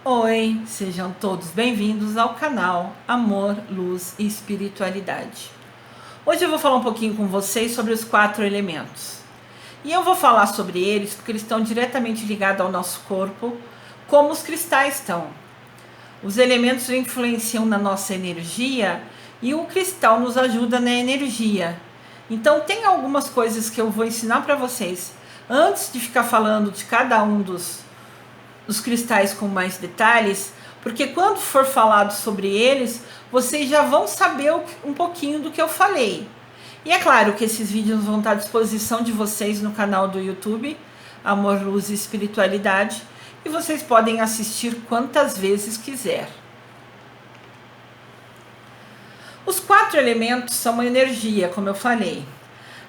Oi, sejam todos bem-vindos ao canal Amor, Luz e Espiritualidade. Hoje eu vou falar um pouquinho com vocês sobre os 4 elementos. E eu vou falar sobre eles porque eles estão diretamente ligados ao nosso corpo, como os cristais estão. Os elementos influenciam na nossa energia e o cristal nos ajuda na energia. Então tem algumas coisas que eu vou ensinar para vocês antes de ficar falando de cada um dos cristais com mais detalhes, porque quando for falado sobre eles, vocês já vão saber um pouquinho do que eu falei. E é claro que esses vídeos vão estar à disposição de vocês no canal do YouTube, Amor, Luz e Espiritualidade, e vocês podem assistir quantas vezes quiser. Os 4 elementos são uma energia, como eu falei.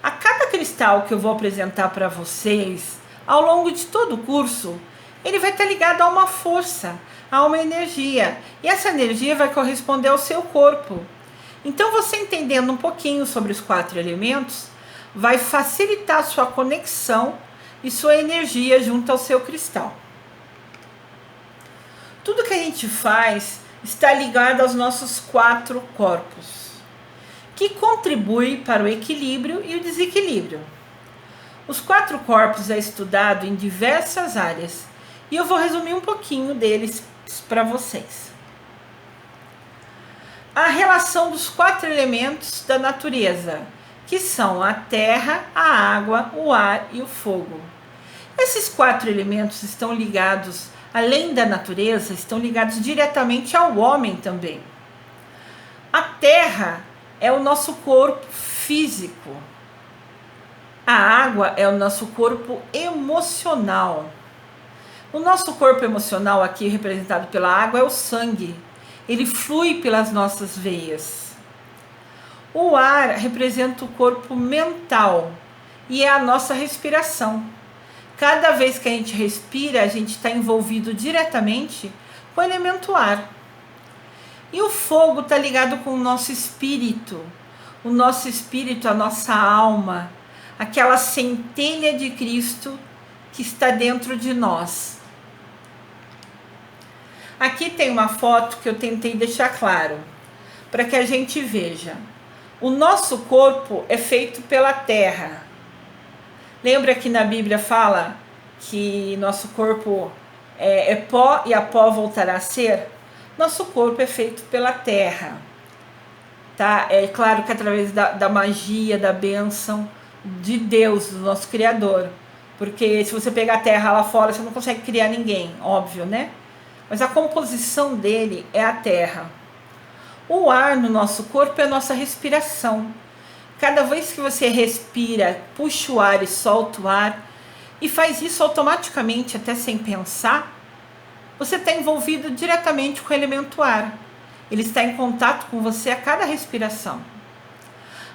A cada cristal que eu vou apresentar para vocês, ao longo de todo o curso, ele vai estar ligado a uma força, a uma energia. E essa energia vai corresponder ao seu corpo. Então, você entendendo um pouquinho sobre os 4 elementos, vai facilitar a sua conexão e sua energia junto ao seu cristal. Tudo que a gente faz está ligado aos nossos 4 corpos, que contribuem para o equilíbrio e o desequilíbrio. Os 4 corpos é estudado em diversas áreas, e eu vou resumir um pouquinho deles para vocês. A relação dos 4 elementos da natureza, que são a terra, a água, o ar e o fogo. Esses 4 elementos estão ligados, além da natureza, estão ligados diretamente ao homem também. A terra é o nosso corpo físico. A água é o nosso corpo emocional. O nosso corpo emocional, aqui representado pela água, é o sangue. Ele flui pelas nossas veias. O ar representa o corpo mental e é a nossa respiração. Cada vez que a gente respira, a gente está envolvido diretamente com o elemento ar. E o fogo está ligado com o nosso espírito. O nosso espírito, a nossa alma, aquela centelha de Cristo que está dentro de nós. Aqui tem uma foto que eu tentei deixar claro, para que a gente veja. O nosso corpo é feito pela terra. Lembra que na Bíblia fala que nosso corpo é pó e a pó voltará a ser? Nosso corpo é feito pela terra. Tá? É claro que através da magia, da bênção de Deus, do nosso Criador. Porque se você pegar a terra lá fora, você não consegue criar ninguém, óbvio, né? Mas a composição dele é a terra. O ar no nosso corpo é a nossa respiração. Cada vez que você respira, puxa o ar e solta o ar, e faz isso automaticamente, até sem pensar, você está envolvido diretamente com o elemento ar. Ele está em contato com você a cada respiração.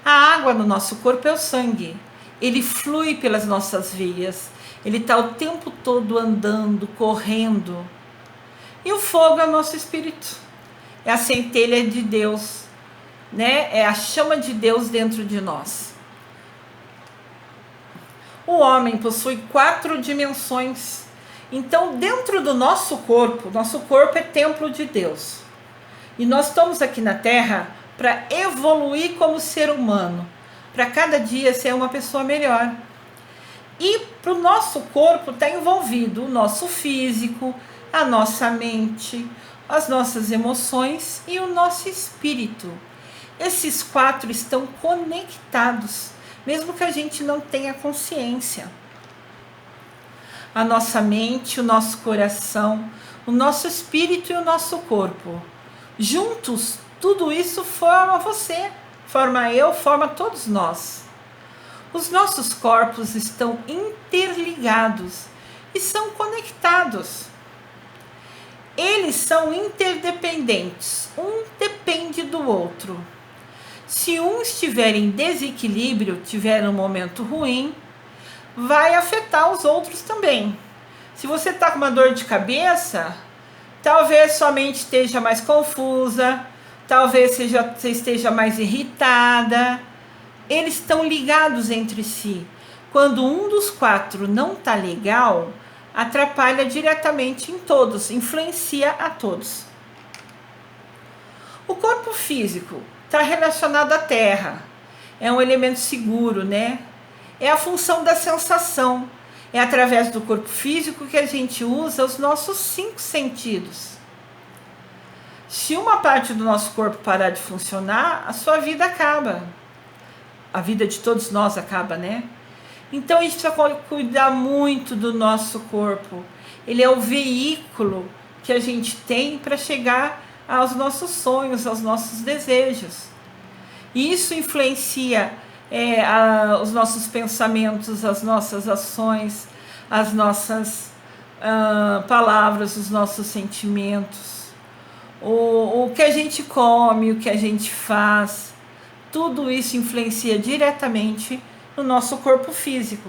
A água no nosso corpo é o sangue. Ele flui pelas nossas veias. Ele está o tempo todo andando, correndo. E o fogo é o nosso espírito, é a centelha de Deus, né? É a chama de Deus dentro de nós. O homem possui 4 dimensões. Então, dentro do nosso corpo é templo de Deus. E nós estamos aqui na Terra para evoluir como ser humano, para cada dia ser uma pessoa melhor. E para o nosso corpo está envolvido o nosso físico, a nossa mente, as nossas emoções e o nosso espírito. Esses 4 estão conectados, mesmo que a gente não tenha consciência. A nossa mente, o nosso coração, o nosso espírito e o nosso corpo. Juntos, tudo isso forma você, forma eu, forma todos nós. Os nossos corpos estão interligados e são conectados. Eles são interdependentes, um depende do outro. Se um estiver em desequilíbrio, tiver um momento ruim, vai afetar os outros também. Se você está com uma dor de cabeça, talvez sua mente esteja mais confusa, talvez você esteja mais irritada. Eles estão ligados entre si. Quando um dos 4 não está legal, atrapalha diretamente em todos, influencia a todos. O corpo físico está relacionado à terra, é um elemento seguro, né? É a função da sensação, é através do corpo físico que a gente usa os nossos 5 sentidos. Se uma parte do nosso corpo parar de funcionar, a sua vida acaba. A vida de todos nós acaba, né? Então a gente precisa cuidar muito do nosso corpo. Ele é o veículo que a gente tem para chegar aos nossos sonhos, aos nossos desejos. E isso influencia os nossos pensamentos, as nossas ações, as nossas palavras, os nossos sentimentos. O que a gente come, o que a gente faz, tudo isso influencia diretamente no nosso corpo físico.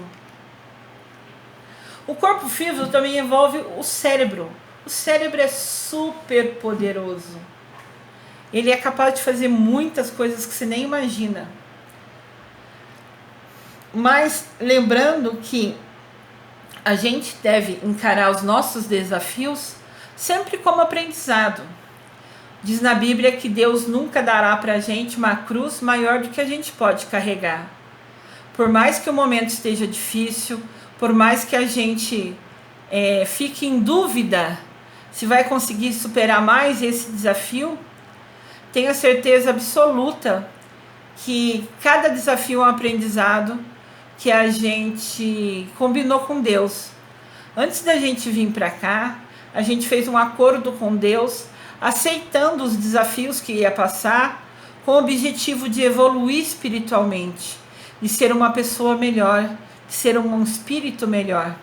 O corpo físico também envolve o cérebro. O cérebro é super poderoso. Ele é capaz de fazer muitas coisas que você nem imagina. Mas lembrando que a gente deve encarar os nossos desafios sempre como aprendizado. Diz na Bíblia que Deus nunca dará para a gente uma cruz maior do que a gente pode carregar. Por mais que o momento esteja difícil, por mais que a gente fique em dúvida se vai conseguir superar mais esse desafio, tenha certeza absoluta que cada desafio é um aprendizado que a gente combinou com Deus. Antes da gente vir para cá, a gente fez um acordo com Deus, aceitando os desafios que ia passar, com o objetivo de evoluir espiritualmente, de ser uma pessoa melhor, de ser um espírito melhor.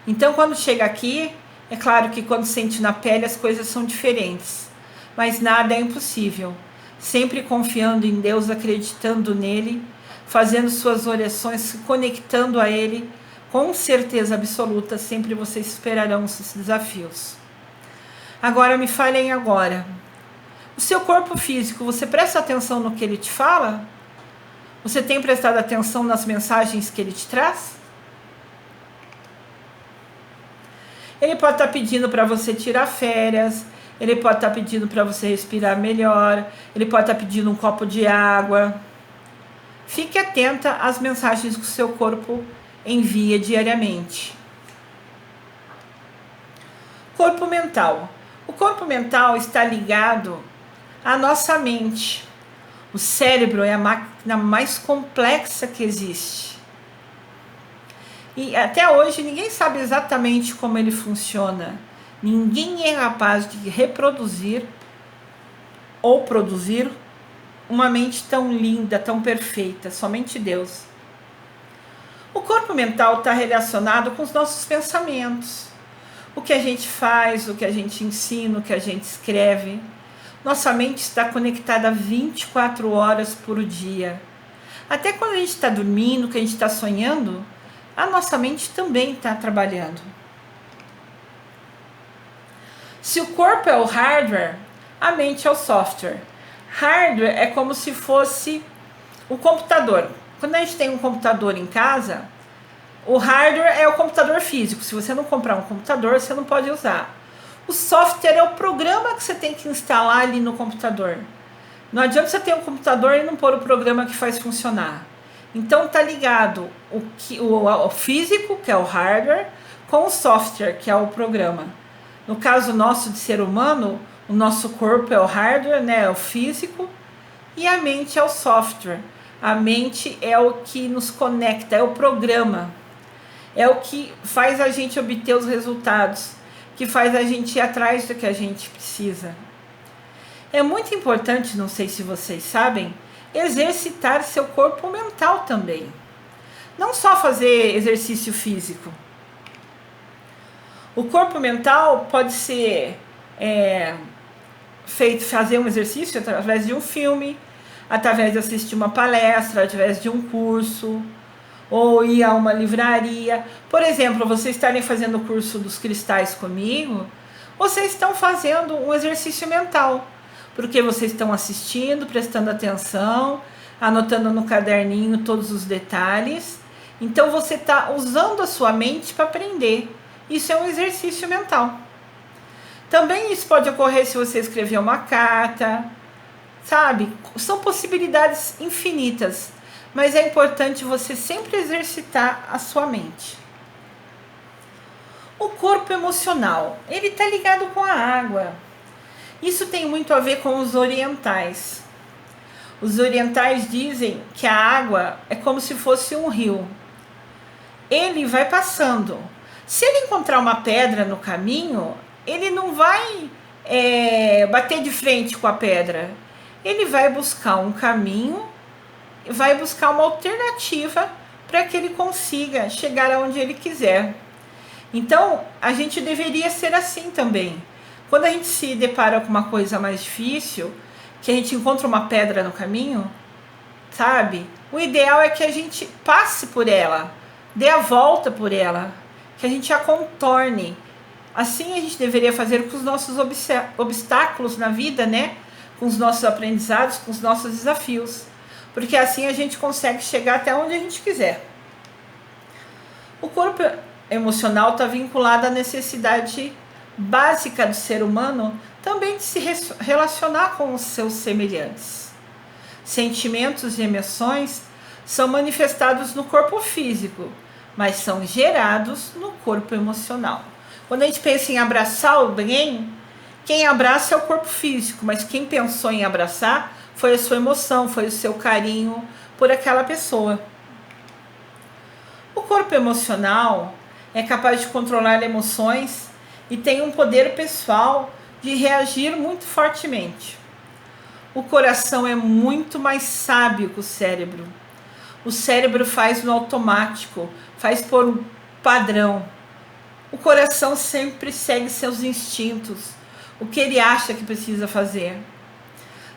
Então, quando chega aqui, é claro que quando sente na pele as coisas são diferentes, mas nada é impossível. Sempre confiando em Deus, acreditando nele, fazendo suas orações, se conectando a ele, com certeza absoluta, sempre vocês superarão esses desafios. Agora me falem agora. O seu corpo físico, você presta atenção no que ele te fala? Você tem prestado atenção nas mensagens que ele te traz? Ele pode estar pedindo para você tirar férias, ele pode estar pedindo para você respirar melhor, ele pode estar pedindo um copo de água. Fique atenta às mensagens que o seu corpo envia diariamente. Corpo mental. O corpo mental está ligado à nossa mente. O cérebro é a máquina mais complexa que existe. E até hoje ninguém sabe exatamente como ele funciona. Ninguém é capaz de reproduzir ou produzir uma mente tão linda, tão perfeita, somente Deus. O corpo mental está relacionado com os nossos pensamentos. O que a gente faz, o que a gente ensina, o que a gente escreve. Nossa mente está conectada 24 horas por dia. Até quando a gente está dormindo, que a gente está sonhando, a nossa mente também está trabalhando. Se o corpo é o hardware, a mente é o software. Hardware é como se fosse o computador. Quando a gente tem um computador em casa, o hardware é o computador físico. Se você não comprar um computador, você não pode usar. O software é o programa que você tem que instalar ali no computador. Não adianta você ter um computador e não pôr o programa que faz funcionar. Então tá ligado o físico, que é o hardware, com o software, que é o programa. No caso nosso de ser humano, o nosso corpo é o hardware, né, é o físico, e a mente é o software. A mente é o que nos conecta, é o programa. É o que faz a gente obter os resultados, que faz a gente ir atrás do que a gente precisa. É muito importante, não sei se vocês sabem, exercitar seu corpo mental também. Não só fazer exercício físico. O corpo mental pode ser fazer um exercício através de um filme, através de assistir uma palestra, através de um curso, ou ir a uma livraria. Por exemplo, vocês estarem fazendo o curso dos cristais comigo, vocês estão fazendo um exercício mental, porque vocês estão assistindo, prestando atenção, anotando no caderninho todos os detalhes. Então você está usando a sua mente para aprender. Isso é um exercício mental. Também isso pode ocorrer se você escrever uma carta, sabe? São possibilidades infinitas, mas é importante você sempre exercitar a sua mente. O corpo emocional, ele está ligado com a água. Isso tem muito a ver com os orientais. Os orientais dizem que a água é como se fosse um rio. Ele vai passando. Se ele encontrar uma pedra no caminho, ele não vai bater de frente com a pedra. Ele vai buscar um caminho, vai buscar uma alternativa para que ele consiga chegar aonde ele quiser. Então, a gente deveria ser assim também. Quando a gente se depara com uma coisa mais difícil, que a gente encontra uma pedra no caminho, sabe? O ideal é que a gente passe por ela, dê a volta por ela, que a gente a contorne. Assim a gente deveria fazer com os nossos obstáculos na vida, né? Com os nossos aprendizados, com os nossos desafios. Porque assim a gente consegue chegar até onde a gente quiser. O corpo emocional está vinculado à necessidade básica do ser humano também de se relacionar com os seus semelhantes. Sentimentos e emoções são manifestados no corpo físico, mas são gerados no corpo emocional. Quando a gente pensa em abraçar alguém, quem abraça é o corpo físico, mas quem pensou em abraçar foi a sua emoção, foi o seu carinho por aquela pessoa. O corpo emocional é capaz de controlar emoções e tem um poder pessoal de reagir muito fortemente. O coração é muito mais sábio que o cérebro. O cérebro faz no automático, faz por um padrão. O coração sempre segue seus instintos, o que ele acha que precisa fazer.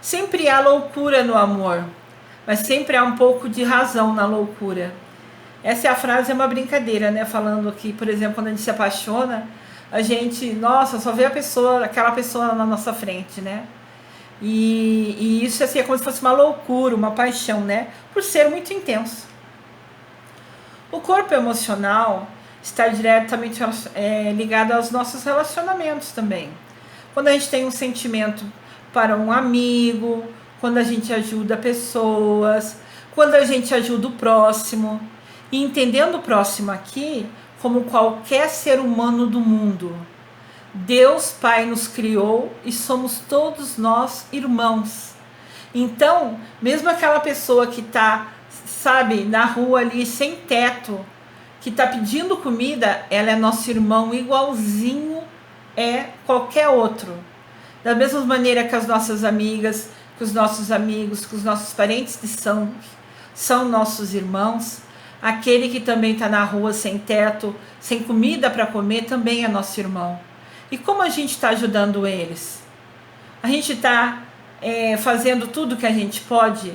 Sempre há loucura no amor, mas sempre há um pouco de razão na loucura. Essa é a frase, é uma brincadeira, né? Falando que, por exemplo, quando a gente se apaixona, a gente, nossa, só vê aquela pessoa na nossa frente, né? E isso assim, é como se fosse uma loucura, uma paixão, né? Por ser muito intenso. O corpo emocional está diretamente ligado aos nossos relacionamentos também. Quando a gente tem um sentimento para um amigo, quando a gente ajuda pessoas, quando a gente ajuda o próximo. E entendendo o próximo aqui como qualquer ser humano do mundo. Deus Pai nos criou e somos todos nós irmãos. Então, mesmo aquela pessoa que está, sabe, na rua ali sem teto, que está pedindo comida, ela é nosso irmão igualzinho é qualquer outro. Da mesma maneira que as nossas amigas, que os nossos amigos, que os nossos parentes de sangue são nossos irmãos, aquele que também está na rua sem teto, sem comida para comer, também é nosso irmão. E como a gente está ajudando eles? A gente está fazendo tudo que a gente pode?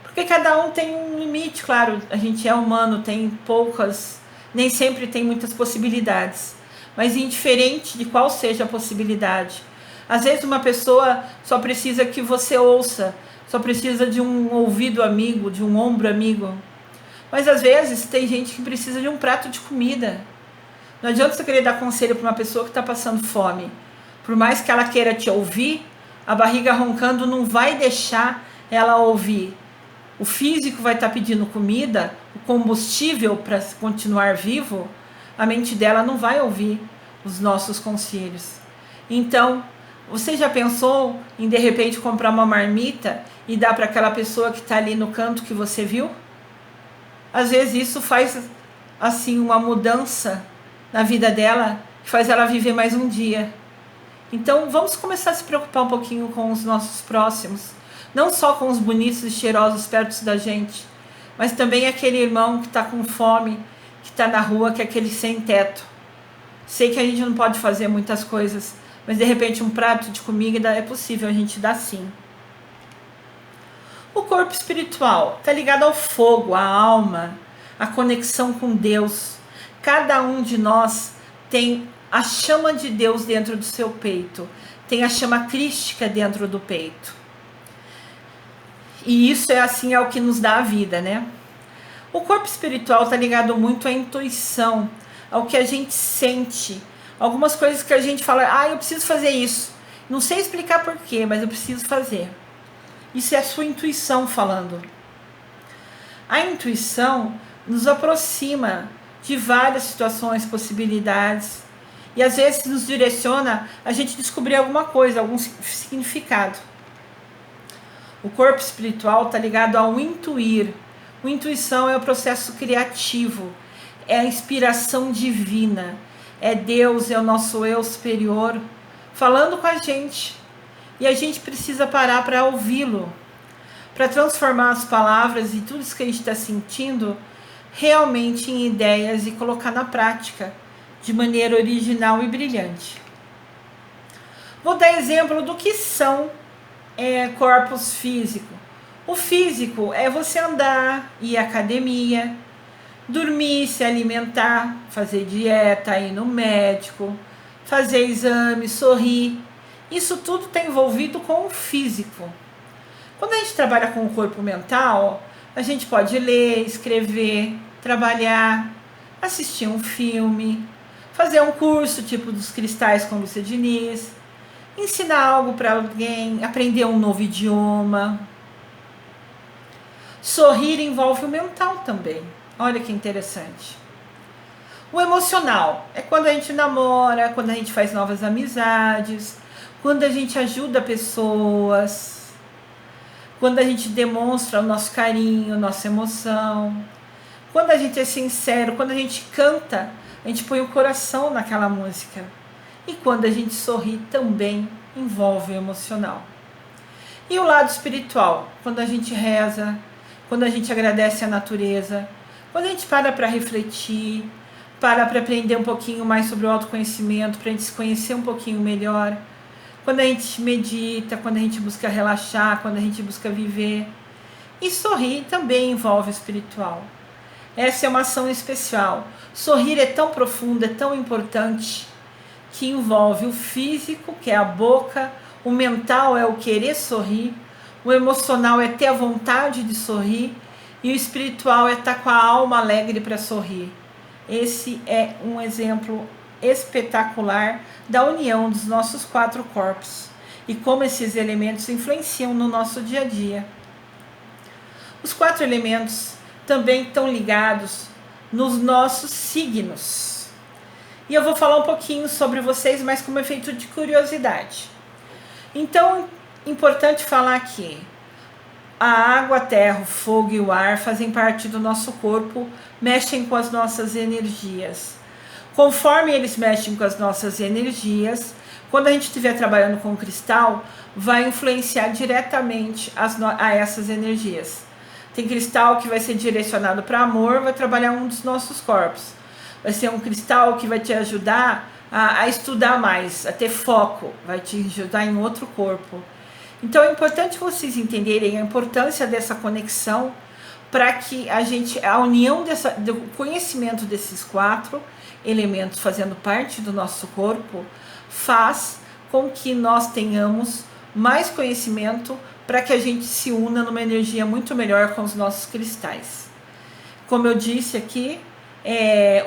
Porque cada um tem um limite, claro, a gente é humano, tem poucas, nem sempre tem muitas possibilidades. Mas indiferente de qual seja a possibilidade, às vezes uma pessoa só precisa que você ouça, só precisa de um ouvido amigo, de um ombro amigo. Mas às vezes tem gente que precisa de um prato de comida. Não adianta você querer dar conselho para uma pessoa que está passando fome. Por mais que ela queira te ouvir, a barriga roncando não vai deixar ela ouvir. O físico vai estar pedindo comida, o combustível para continuar vivo, a mente dela não vai ouvir os nossos conselhos. Então, você já pensou em de repente comprar uma marmita e dar para aquela pessoa que está ali no canto que você viu? Às vezes isso faz assim uma mudança na vida dela, que faz ela viver mais um dia. Então vamos começar a se preocupar um pouquinho com os nossos próximos, não só com os bonitos e cheirosos perto da gente, mas também aquele irmão que está com fome, que está na rua, que é aquele sem teto. Sei que a gente não pode fazer muitas coisas, mas de repente um prato de comida é possível a gente dar sim. O corpo espiritual está ligado ao fogo, à alma, à conexão com Deus. Cada um de nós tem a chama de Deus dentro do seu peito, tem a chama crística dentro do peito. E isso é assim, é o que nos dá a vida, né? O corpo espiritual está ligado muito à intuição, ao que a gente sente. Algumas coisas que a gente fala, eu preciso fazer isso. Não sei explicar porquê, mas eu preciso fazer. Isso é a sua intuição falando. A intuição nos aproxima de várias situações, possibilidades, e às vezes nos direciona a gente descobrir alguma coisa, algum significado. O corpo espiritual está ligado ao intuir. A intuição é o processo criativo, é a inspiração divina, é Deus, é o nosso eu superior falando com a gente. E a gente precisa parar para ouvi-lo, para transformar as palavras e tudo isso que a gente está sentindo realmente em ideias e colocar na prática de maneira original e brilhante. Vou dar exemplo do que são corpos físicos. O físico é você andar, ir à academia, dormir, se alimentar, fazer dieta, ir no médico, fazer exame, sorrir. Isso tudo está envolvido com o físico. Quando a gente trabalha com o corpo mental, a gente pode ler, escrever, trabalhar, assistir um filme, fazer um curso tipo dos cristais com Lúcia Diniz, ensinar algo para alguém, aprender um novo idioma. Sorrir envolve o mental também. Olha que interessante. O emocional é quando a gente namora, quando a gente faz novas amizades, quando a gente ajuda pessoas, quando a gente demonstra o nosso carinho, nossa emoção, quando a gente é sincero, quando a gente canta, a gente põe o coração naquela música. E quando a gente sorri também envolve o emocional. E o lado espiritual, quando a gente reza, quando a gente agradece a natureza, quando a gente para refletir, para aprender um pouquinho mais sobre o autoconhecimento, para a gente se conhecer um pouquinho melhor, quando a gente medita, quando a gente busca relaxar, quando a gente busca viver. E sorrir também envolve o espiritual. Essa é uma ação especial. Sorrir é tão profundo, é tão importante, que envolve o físico, que é a boca, o mental é o querer sorrir, o emocional é ter a vontade de sorrir, e o espiritual é estar com a alma alegre para sorrir. Esse é um exemplo espetacular da união dos nossos 4 corpos e como esses elementos influenciam no nosso dia a dia. Os 4 elementos também estão ligados nos nossos signos. E eu vou falar um pouquinho sobre vocês, mas como efeito de curiosidade. Então, importante falar que a água, a terra, o fogo e o ar fazem parte do nosso corpo, mexem com as nossas energias. Conforme eles mexem com as nossas energias, quando a gente estiver trabalhando com cristal, vai influenciar diretamente a essas energias. Tem cristal que vai ser direcionado para amor, vai trabalhar um dos nossos corpos. Vai ser um cristal que vai te ajudar a estudar mais, a ter foco, vai te ajudar em outro corpo. Então é importante vocês entenderem a importância dessa conexão para que a união do conhecimento desses 4 elementos fazendo parte do nosso corpo faz com que nós tenhamos mais conhecimento para que a gente se una numa energia muito melhor com os nossos cristais. Como eu disse aqui,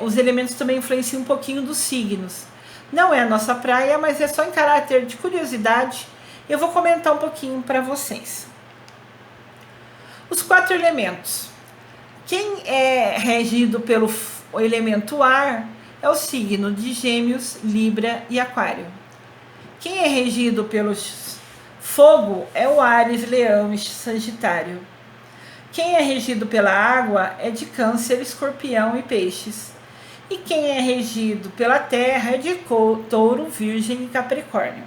os elementos também influenciam um pouquinho dos signos. Não é a nossa praia, mas é só em caráter de curiosidade. Eu vou comentar um pouquinho para vocês. Os 4 elementos. Quem é regido pelo elemento ar é o signo de Gêmeos, Libra e Aquário. Quem é regido pelo fogo é o Áries, Leão e Sagitário. Quem é regido pela água é de Câncer, Escorpião e Peixes. E quem é regido pela terra é de Touro, Virgem e Capricórnio.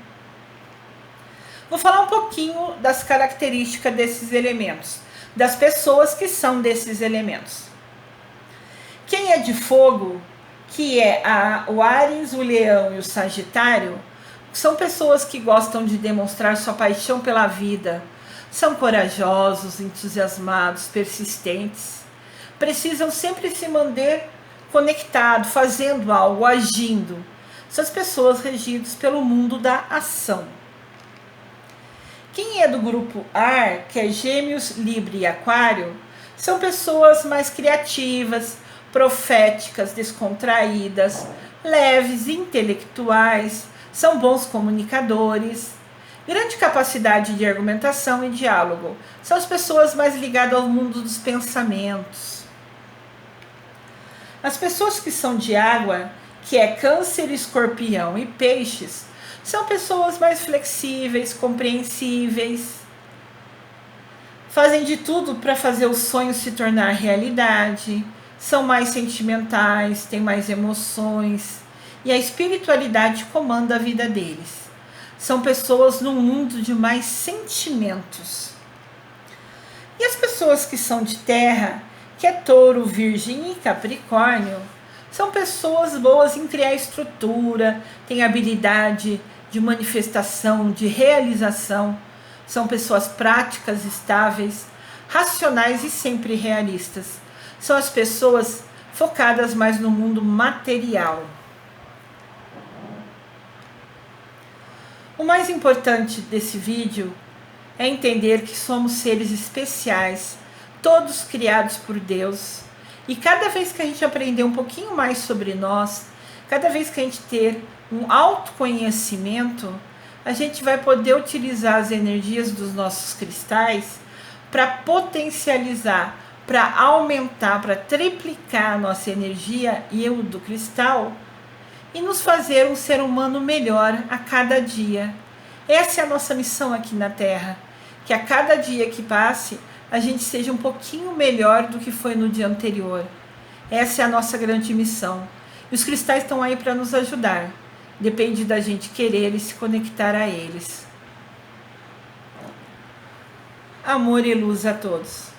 Vou falar um pouquinho das características desses elementos, das pessoas que são desses elementos. Quem é de fogo, que é o Áries, o Leão e o Sagitário, são pessoas que gostam de demonstrar sua paixão pela vida, são corajosos, entusiasmados, persistentes, precisam sempre se manter conectado, fazendo algo, agindo. São as pessoas regidas pelo mundo da ação. Quem é do grupo ar, que é Gêmeos, Libra e Aquário, são pessoas mais criativas, proféticas, descontraídas, leves, intelectuais, são bons comunicadores, grande capacidade de argumentação e diálogo. São as pessoas mais ligadas ao mundo dos pensamentos. As pessoas que são de água, que é Câncer, Escorpião e Peixes, são pessoas mais flexíveis, compreensíveis, fazem de tudo para fazer o sonho se tornar realidade, são mais sentimentais, têm mais emoções e a espiritualidade comanda a vida deles. São pessoas num mundo de mais sentimentos. E as pessoas que são de terra, que é Touro, Virgem e Capricórnio, são pessoas boas em criar estrutura, têm habilidade de manifestação, de realização. São pessoas práticas, estáveis, racionais e sempre realistas. São as pessoas focadas mais no mundo material. O mais importante desse vídeo é entender que somos seres especiais, todos criados por Deus. E cada vez que a gente aprender um pouquinho mais sobre nós, cada vez que a gente ter um autoconhecimento, a gente vai poder utilizar as energias dos nossos cristais para potencializar, para aumentar, para triplicar a nossa energia e o do cristal e nos fazer um ser humano melhor a cada dia. Essa é a nossa missão aqui na Terra, que a cada dia que passe, a gente seja um pouquinho melhor do que foi no dia anterior. Essa é a nossa grande missão. E os cristais estão aí para nos ajudar. Depende da gente querer e se conectar a eles. Amor e luz a todos.